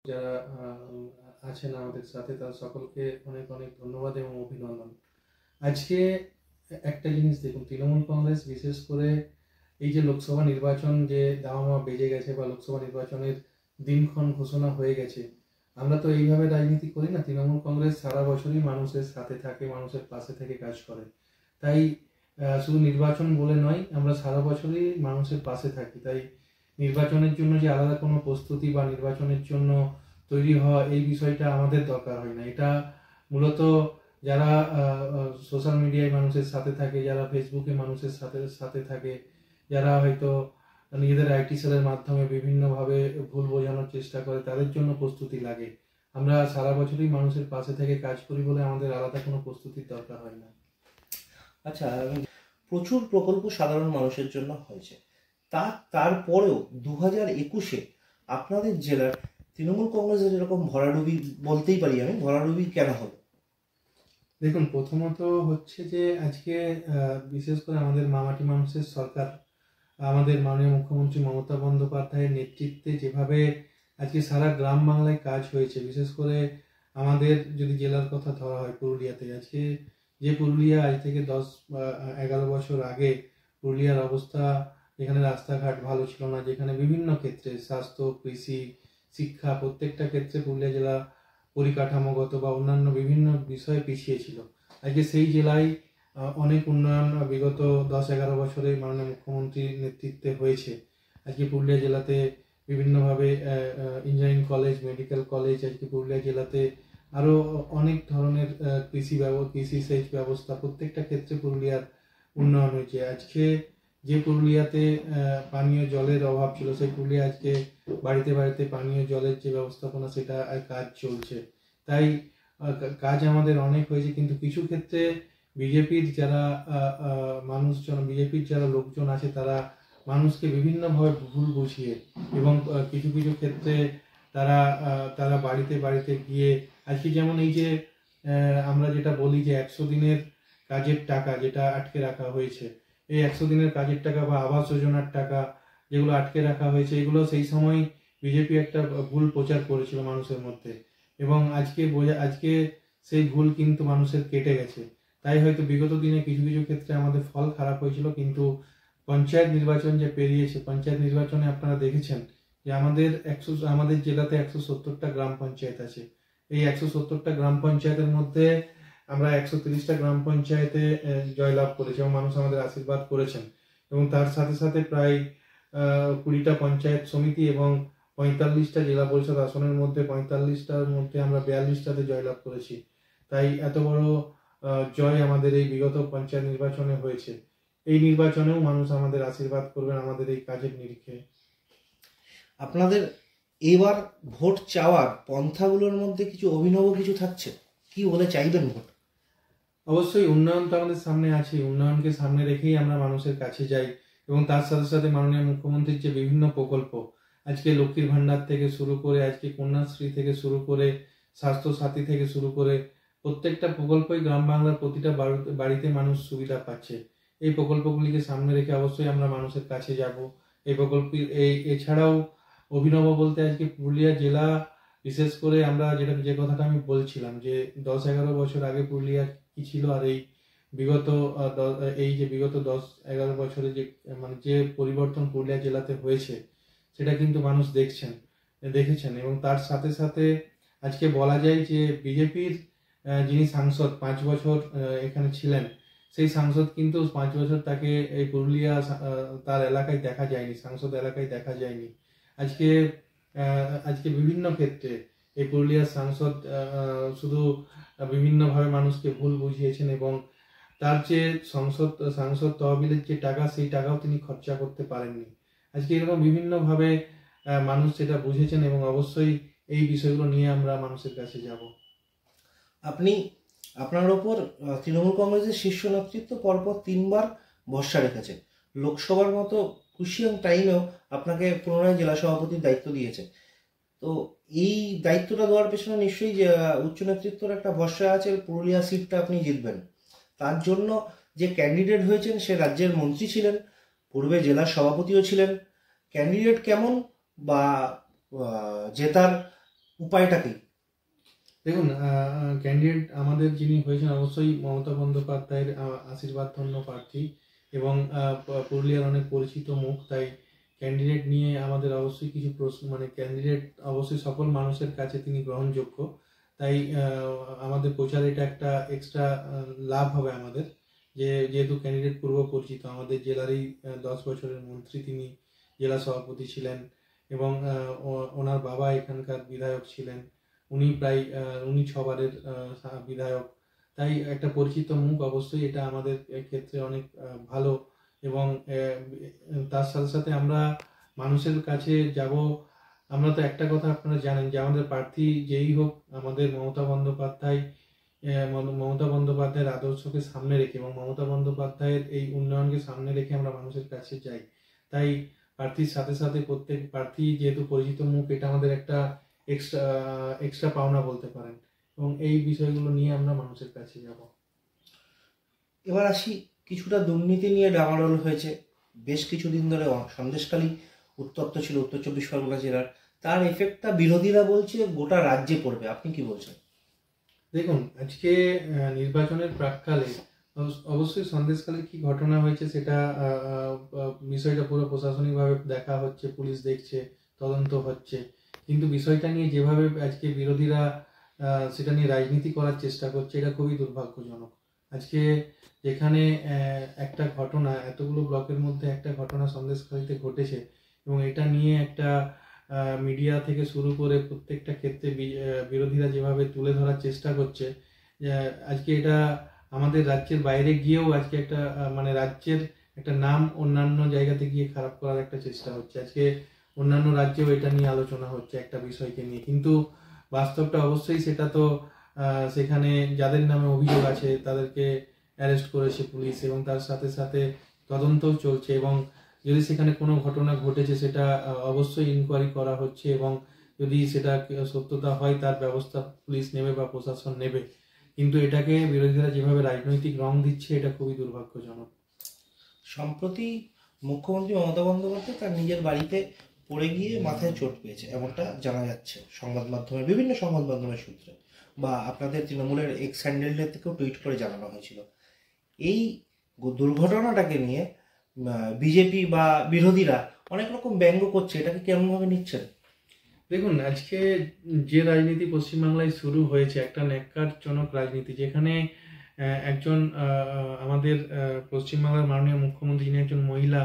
যারা আছেন আমাদের সাথে, তার সকলকে অনেক অনেক ধন্যবাদ এবং অভিনন্দন। আজকে একটা জিনিস দেখুন, তৃণমূল কংগ্রেস বিশেষ করে এই যে লোকসভা নির্বাচন যে দামামা বেজে গেছে বা লোকসভা নির্বাচনের দিনক্ষণ ঘোষণা হয়ে গেছে, আমরা তো এইভাবে রাজনীতি করি না। তৃণমূল কংগ্রেস সারা বছরই মানুষের সাথে থাকে, মানুষের পাশে থেকে কাজ করে। তাই শুধু নির্বাচন বলে নয়, আমরা সারা বছরই মানুষের পাশে থাকি। তাই নির্বাচনের জন্য যে আলাদা কোনো প্রস্তুতি বা নির্বাচনের জন্য তৈরি হওয়া, এই বিষয়টা আমাদের দরকার হয় না। এটা মূলত যারা সোশ্যাল মিডিয়ায় মানুষের সাথে থাকে, যারা ফেসবুকে মানুষের সাথে সাথে থাকে, যারা হয়তো নিজেদের আইটি সেলের মাধ্যমে বিভিন্নভাবে ভুল বোঝানোর চেষ্টা করে, তাদের জন্য প্রস্তুতি লাগে। আমরা সারা বছরই মানুষের পাশে থেকে কাজ করি বলে আমাদের আলাদা কোনো প্রস্তুতির দরকার হয় না। আচ্ছা, প্রচুর প্রকল্প সাধারণ মানুষের জন্য হয়েছে, তারপরেও 2021-এ আপনাদের জেলার তৃণমূল কংগ্রেসের এরকম ভরাডুবি, বলতেই পারি আমি, ভরাডুবি কেন হলো? দেখুন, প্রথমত হচ্ছে যে আজকে বিশেষ করে আমাদের মামাটি মানুষের সরকার, আমাদের মাননীয় মুখ্যমন্ত্রী মমতা বন্দ্যোপাধ্যায়ের নেতৃত্বে যেভাবে আজকে সারা গ্রাম বাংলায় কাজ হয়েছে, বিশেষ করে আমাদের যদি জেলার কথা ধরা হয় পুরুলিয়াতে, আজকে যে পুরুলিয়া আজ থেকে 10-11 বছর আগে পুরুলিয়ার অবস্থা, যেখানে রাস্তাঘাট ভালো ছিল না, যেখানে বিভিন্ন ক্ষেত্রে স্বাস্থ্য, কৃষি, শিক্ষা, প্রত্যেকটা ক্ষেত্রে পুরুলিয়া জেলা পরিকাঠামোগত বা অন্যান্য বিভিন্ন বিষয়ে পিছিয়ে ছিল। আজকে সেই জেলায় অনেক উন্নয়ন বিগত 10-11 বছরে মাননীয় মুখ্যমন্ত্রীর নেতৃত্বে হয়েছে। আজকে পুরুলিয়া জেলাতে বিভিন্নভাবে ইঞ্জিনিয়ারিং কলেজ, মেডিকেল কলেজ, আজকে পুরুলিয়া জেলাতে আরও অনেক ধরনের কৃষি সেচ ব্যবস্থা, প্রত্যেকটা ক্ষেত্রে পুরুলিয়ার উন্নয়ন হয়েছে। আজকে যে পুরুলিয়াতে পানীয় জলের অভাব ছিল, সেই পুরুলিয়া আজকে বাড়িতে বাড়িতে পানীয় জলের যে ব্যবস্থাপনা, সেটা কাজ চলছে। তাই কাজ আমাদের অনেক হয়েছে, কিন্তু কিছু ক্ষেত্রে বিজেপির যারা মানুষজন, বিজেপির যারা লোকজন আছে, তারা মানুষকে বিভিন্নভাবে ভুল বুঝিয়ে এবং কিছু কিছু ক্ষেত্রে তারা বাড়িতে বাড়িতে গিয়ে, আজকে যেমন এই যে আমরা যেটা বলি যে 100 দিনের কাজের টাকা যেটা আটকে রাখা হয়েছে, এই 100 দিনের কাজের টাকা বা আবাস যোজনার টাকা যেগুলো আটকে রাখা হয়েছে, এগুলো সেই সময় বিজেপি একটা ভুল প্রচার করেছিল মানুষের মধ্যে, এবং আজকে সেই ভুল কিন্তু মানুষের কেটে গেছে। তাই হয়তো বিগত দিনে কিছু কিছু ক্ষেত্রে আমাদের ফল খারাপ হয়েছিল, কিন্তু পঞ্চায়েত নির্বাচন যে পেরিয়েছে, পঞ্চায়েত নির্বাচনে আপনারা দেখেছেন যে আমাদের জেলাতে 170টা গ্রাম পঞ্চায়েত আছে। এই 170টা গ্রাম পঞ্চায়েতের মধ্যে আমরা 130টা গ্রাম পঞ্চায়েতে জয়লাভ করেছি এবং মানুষ আমাদের আশীর্বাদ করেছেন, এবং তার সাথে সাথে প্রায় 20টা পঞ্চায়েত সমিতি এবং 45টা জেলা পরিষদ আসনের মধ্যে 45টার মধ্যে আমরা 42টাতে জয়লাভ করেছি। তাই এত বড় জয় আমাদের এই বিগত পঞ্চায়েত নির্বাচনে হয়েছে। এই নির্বাচনেও মানুষ আমাদের আশীর্বাদ করবেন আমাদের এই কাজের নিরিখে। আপনাদের এবার ভোট চাওয়ার পন্থাগুলোর মধ্যে কিছু অভিনব কিছু থাকছে, কি বলে চাইবেন ভোট? অবশ্যই উন্নয়ন তো আমাদের সামনে আছে, উন্নয়নকে সামনে রেখেই আমরা মানুষের কাছে যাই, এবং তার সাথে সাথে মাননীয় মুখ্যমন্ত্রীর যে বিভিন্ন প্রকল্প, আজকে লক্ষ্মীর ভান্ডার থেকে শুরু করে, আজকে কন্যাশ্রী থেকে শুরু করে, স্বাস্থ্য সাথী থেকে শুরু করে, প্রত্যেকটা প্রকল্পই গ্রাম বাংলার প্রতিটা বাড়িতে মানুষ সুবিধা পাচ্ছে। এই প্রকল্পগুলিকে সামনে রেখে অবশ্যই আমরা মানুষের কাছে যাব। এই এছাড়াও অভিনব বলতে আজকে পুরুলিয়া জেলা, বিশেষ করে আমরা যে কথাটা আমি বলছিলাম যে 10-11 বছর আগে পুরুলিয়া কি ছিল, আর এই বিগত 10-11 বছরে যে পরিবর্তন পুরুলিয়া জেলাতে হয়েছে, সেটা কিন্তু মানুষ দেখেছেন। এবং তার সাথে সাথে আজকে বলা যায় যে বিজেপির যিনি সাংসদ 5 বছর এখানে ছিলেন, সেই সাংসদ কিন্তু 5 বছর তাকে এই পুরুলিয়া তার এলাকায় দেখা যায়নি, সাংসদ এলাকায় দেখা যায়নি। আজকে বিভিন্ন ক্ষেত্রে এই পুরুলিয়ার সাংসদ শুধু বিভিন্নভাবে মানুষকে ভুল বুঝিয়েছেন, এবং তার যে সাংসদ তহবিলের যে টাকা, সেই টাকাও তিনি খরচা করতে পারেননি। আজকে এরকম বিভিন্নভাবে মানুষ সেটা বুঝেছেন, এবং অবশ্যই এই বিষয়গুলো নিয়ে আমরা মানুষের কাছে যাব। আপনার ওপর তৃণমূল কংগ্রেসের শীর্ষ নেতৃত্ব পরপর 3 বার ভরসা রেখেছে। লোকসভার মতো ক্রুশিয়াল টাইমেও আপনাকে পুনরায় জেলা সভাপতির দায়িত্ব দিয়েছে। তো এই দায়িত্বটা দেওয়ার পেছনে নিশ্চয়ই যে উচ্চ নেতৃত্বের একটা ভরসা আছে, পুরুলিয়া সিটটা আপনি জিতবেন। তার জন্য যে ক্যান্ডিডেট হয়েছেন সে রাজ্যের মন্ত্রী ছিলেন, পূর্বে জেলার সভাপতিও ছিলেন। ক্যান্ডিডেট কেমন বা জেতার উপায়টা কি? দেখুন, ক্যান্ডিডেট আমাদের যিনি হয়েছেন অবশ্যই মমতা বন্দ্যোপাধ্যায়ের আশীর্বাদ ধন্য প্রার্থী এবং পুরুলিয়ার অনেক পরিচিত মুখ। তাই ক্যান্ডিডেট নিয়ে আমাদের অবশ্যই কিছু প্রশ্ন, মানে ক্যান্ডিডেট অবশ্যই সকল মানুষের কাছে তিনি গ্রহণযোগ্য। তাই আমাদের প্রচার এটা একটা এক্সট্রা লাভ হবে আমাদের, যেহেতু ক্যান্ডিডেট পূর্ব পরিচিত, আমাদের জেলারই 10 বছরের মন্ত্রী, তিনি জেলা সভাপতি ছিলেন এবং ওনার বাবা এখানকার বিধায়ক ছিলেন, উনি 6 বারের বিধায়ক। তাই একটা পরিচিত মুখ, অবশ্যই এটা আমাদের ক্ষেত্রে অনেক ভালো। এবং তার সাথে সাথে আমরা মানুষের কাছে যাব। আমরা তো একটা কথা আপনারা জানেন যে আমাদের প্রার্থী যেই হোক, আমাদের মমতা বন্দ্যোপাধ্যায়ের আদর্শকে সামনে রেখে এবং মমতা বন্দ্যোপাধ্যায়ের এই উন্নয়নকে সামনে রেখে আমরা মানুষের কাছে যাই। তাই প্রার্থীর সাথে সাথে প্রত্যেক প্রার্থী যেহেতু পরিচিত মুখ, এটা আমাদের একটা এক্সট্রা পাওনা বলতে পারেন, এবং এই বিষয়গুলো নিয়ে আমরা মানুষের কাছে যাব। এবার আসি, কিছুটা দুর্নীতি নিয়ে ডামাডোল হয়েছে বেশ কিছুদিন ধরে, সন্দেশখালী উত্তপ্ত ছিল উত্তর 24 পরগনা জেলার। তার এফেক্টটা বিরোধীরা বলছে গোটা রাজ্যে পড়বে, আপনি কি বলছেন? দেখুন, আজকে নির্বাচনের প্রাক্কালে অবশ্যই সন্দেশখালীর কি ঘটনা হয়েছে সেটা বিষয়টা পুরো প্রশাসনিকভাবে দেখা হচ্ছে, পুলিশ দেখছে, তদন্ত হচ্ছে। কিন্তু বিষয়টা নিয়ে যেভাবে আজকে বিরোধীরা সেটা নিয়ে রাজনীতি করার চেষ্টা করছে, এটা খুবই দুর্ভাগ্যজনক। আজকে যেখানে একটা ঘটনা, এতগুলো ব্লকের মধ্যে একটা ঘটনা সন্দেশখালীতে ঘটেছে, এবং এটা নিয়ে একটা মিডিয়া থেকে শুরু করে প্রত্যেকটা ক্ষেত্রে বিরোধীরা যেভাবে তুলে ধরার চেষ্টা করছে, আজকে এটা আমাদের রাজ্যের বাইরে গিয়েও আজকে একটা মানে রাজ্যের একটা নাম অন্যান্য জায়গাতে গিয়ে খারাপ করার একটা চেষ্টা হচ্ছে। আজকে অন্যান্য রাজ্যেও এটা নিয়ে আলোচনা হচ্ছে একটা বিষয়কে নিয়ে, কিন্তু বাস্তবটা অবশ্যই সেটা তো সেখানে যাদের নামে অভিযোগ আছে তাদেরকে অ্যারেস্ট করেছে পুলিশ, এবং তার সাথে সাথে তদন্তও চলছে, এবং যদি সেখানে কোনো ঘটনা ঘটেছে সেটা অবশ্যই ইনকোয়ারি করা হচ্ছে, এবং যদি সেটা সত্যতা হয় তার ব্যবস্থা পুলিশ নেবে বা প্রশাসন নেবে। কিন্তু এটাকে বিরোধীরা যেভাবে রাজনৈতিক রং দিচ্ছে, এটা খুবই দুর্ভাগ্যজনক। সম্প্রতি মুখ্যমন্ত্রী মমতা বন্দ্যোপাধ্যায় তার নিজের বাড়িতে পড়ে গিয়ে মাথায় চোট পেয়েছে, এমনটা জানা যাচ্ছে বিভিন্ন সংবাদ মাধ্যমের সূত্রে, বা আপনাদের তৃণমূলের এক্স হ্যান্ডেলের থেকেও টুইট করে জানানো হয়েছিল। এই দুর্ঘটনাটাকে নিয়ে বিজেপি বা বিরোধীরা অনেক রকম ব্যঙ্গ করছে, এটাকে কেমনভাবে নিচ্ছেন? দেখুন, আজকে যে রাজনীতি পশ্চিমবাংলায় শুরু হয়েছে, একটা ন্যাক্কারজনক রাজনীতি, যেখানে একজন আমাদের পশ্চিমবাংলার মাননীয় মুখ্যমন্ত্রী, যিনি একজন মহিলা,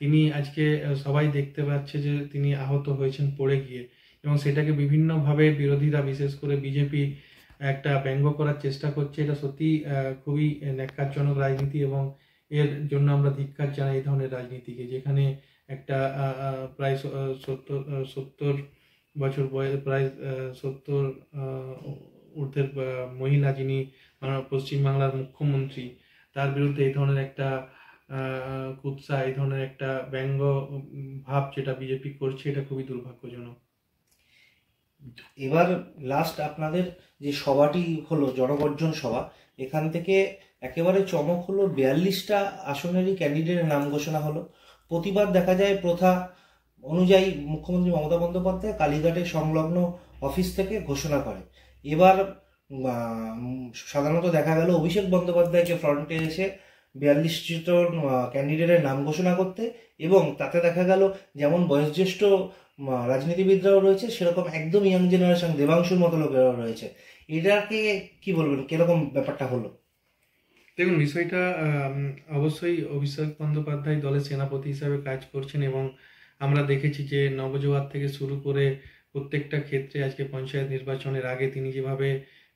তিনি আজকে সবাই দেখতে পাচ্ছে যে তিনি আহত হয়েছেন পড়ে গিয়ে, এবং সেটাকে বিভিন্নভাবে বিরোধীরা, বিশেষ করে বিজেপি, একটা ব্যঙ্গ করার চেষ্টা করছে। এটা সত্যি খুবই ন্যাক্কারজনক রাজনীতি, এবং এর জন্য আমরা ধিক্কার জানাই এই ধরনের রাজনীতিকে, যেখানে একটা প্রায় 70 বছর বয়স, প্রায় 70 ঊর্ধ্বের মহিলা, যিনি পশ্চিমবাংলার মুখ্যমন্ত্রী, তার বিরুদ্ধে এই ধরনের একটা কুৎসা, এই ধরনের একটা ব্যঙ্গ ভাব যেটা বিজেপি করছে, এটা খুবই দুর্ভাগ্যজনক। এবার লাস্ট আপনাদের যে সভাটি হলো, জনগর্জন সভা, এখান থেকে একেবারে চমক হলো, 42টা আসনেরই ক্যান্ডিডেটের নাম ঘোষণা হলো। প্রতিবার দেখা যায় প্রথা অনুযায়ী মুখ্যমন্ত্রী মমতা বন্দ্যোপাধ্যায় কালীঘাটের সংলগ্ন অফিস থেকে ঘোষণা করে। এবার সাধারণত দেখা গেল অভিষেক বন্দ্যোপাধ্যায়কে ফ্রন্টে এসে 42জন ক্যান্ডিডেটের নাম ঘোষণা করতে, এবং তাতে দেখা গেল যেমন বয়োজ্যেষ্ঠ রাজনীতিবিদরাও রয়েছে, সেরকম একদম ইয়াং জেনারেশন দেবাংশুর মতো লোকেরাও রয়েছে। এটাকে কি বলবেন, কিরকম ব্যাপারটা হলো? দেখুন, বিষয়টা অবশ্যই অভিষেক বন্দ্যোপাধ্যায় দলের সেনাপতি হিসাবে কাজ করছেন, এবং আমরা দেখেছি যে নবজোয়ার থেকে শুরু করে প্রত্যেকটা ক্ষেত্রে আজকে পঞ্চায়েত নির্বাচনের আগে তিনি যেভাবে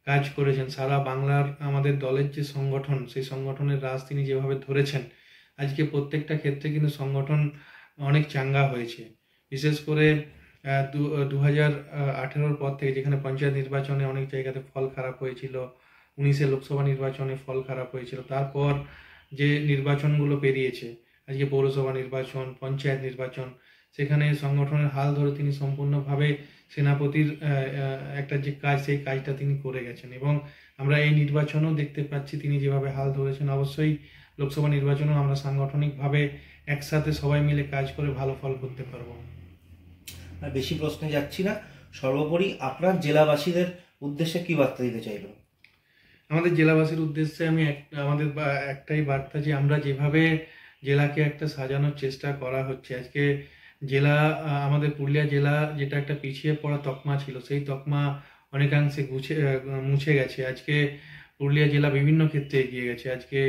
কাজ করেছেন, সারা বাংলার আমাদের দলের যে সংগঠন, সেই সংগঠনের রাজ তিনি যেভাবে ধরেছেন, আজকে প্রত্যেকটা ক্ষেত্রে কিন্তু সংগঠন অনেক চাঙ্গা হয়েছে। বিশেষ করে 2018 পর থেকে, যেখানে পঞ্চায়েত নির্বাচনে অনেক জায়গাতে ফল খারাপ হয়েছিল, 19-এ লোকসভা নির্বাচনে ফল খারাপ হয়েছিল, তারপর যে নির্বাচনগুলো পেরিয়েছে, আজকে পৌরসভা নির্বাচন, পঞ্চায়েত নির্বাচন, সেখানে সংগঠনের হাল ধরে তিনি সম্পূর্ণভাবে সেনাপতির একটা যে কাজ, সেই কাজটা তিনি করে গেছেন, এবং আমরা এই নির্বাচনেও দেখতে পাচ্ছি তিনি যেভাবে হাল ধরেছেন। অবশ্যই লোকসভা নির্বাচনেও আমরা সাংগঠনিকভাবে একসাথে সবাই মিলে কাজ করে ভালো ফল করতে পারবো। আর বেশি প্রশ্নে যাচ্ছি না, সর্বোপরি আপনার জেলাবাসীদের উদ্দেশ্যে কি বার্তা দিতে চাইবেন? আমাদের জেলাবাসীর উদ্দেশ্যে আমি একটাই বার্তা, যে আমরা যেভাবে জেলাকে একটা সাজানোর চেষ্টা করা হচ্ছে আজকে, জেলা আমাদের পুরুলিয়া জেলা যেটা একটা পিছিয়ে পড়া তকমা ছিল, সেই তকমা অনেকাংশে মুছে গেছে। আজকে পুরুলিয়া জেলা বিভিন্ন ক্ষেত্রে এগিয়ে গেছে। আজকে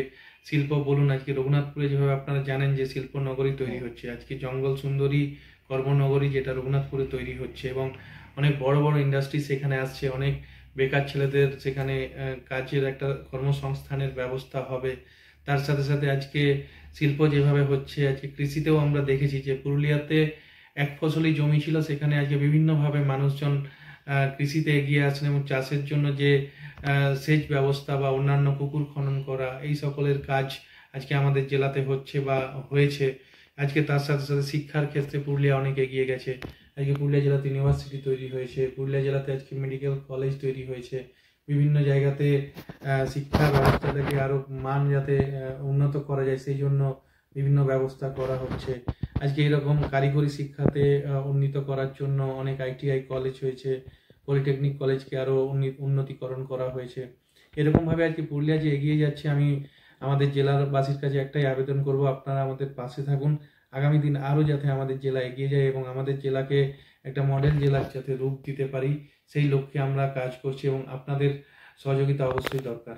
শিল্প বলুন, আজকে রঘুনাথপুরে যেভাবে আপনারা জানেন যে শিল্প নগরী তৈরি হচ্ছে, আজকে জঙ্গল সুন্দরী কর্মনগরী যেটা রঘুনাথপুরে তৈরি হচ্ছে, এবং অনেক বড় বড় ইন্ডাস্ট্রি সেখানে আসছে, অনেক বেকার ছেলেদের সেখানে কাজের একটা কর্মসংস্থানের ব্যবস্থা হবে। তার সাথে সাথে আজকে শিল্প যেভাবে হচ্ছে, আজকে কৃষিতেও আমরা দেখেছি যে পুরুলিয়াতে এক ফসলি জমি ছিল, সেখানে আজকে বিভিন্নভাবে মানুষজন কৃষিতে এগিয়ে আসেন, এবং চাষের জন্য যে সেচ ব্যবস্থা বা অন্যান্য পুকুর খনন করা, এই সকলের কাজ আজকে আমাদের জেলাতে হচ্ছে বা হয়েছে। আজকে তার সাথে সাথে শিক্ষার ক্ষেত্রে পুরুলিয়া অনেক এগিয়ে গেছে। আজকে পুরুলিয়া জেলাতে ইউনিভার্সিটি তৈরি হয়েছে, পুরুলিয়া জেলাতে আজকে মেডিকেল কলেজ তৈরি হয়েছে, বিভিন্ন জায়গাতে শিক্ষা ব্যবস্থাটাকে আরো মান যাতে উন্নত করা যায় সেই জন্য বিভিন্ন ব্যবস্থা করা হচ্ছে। আজকে এরকম কারিগরি শিক্ষাতে উন্নীত করার জন্য অনেক আইটিআই কলেজ হয়েছে, পলিটেকনিক কলেজকে আরো উন্নতিকরণ করা হয়েছে। এরকমভাবে আজকে পুরুলিয়া যে এগিয়ে যাচ্ছে, আমি আমাদের জেলার বাসীর কাছে একটাই আবেদন করব, আপনারা আমাদের পাশে থাকুন। আগামী দিন আরও যাতে আমাদের জেলা এগিয়ে যায় এবং আমাদের জেলাকে একটা মডেল জেলার যাতে রূপ দিতে পারি, সেই লক্ষ্যে আমরা কাজ করছি, এবং আপনাদের সহযোগিতা অবশ্যই দরকার।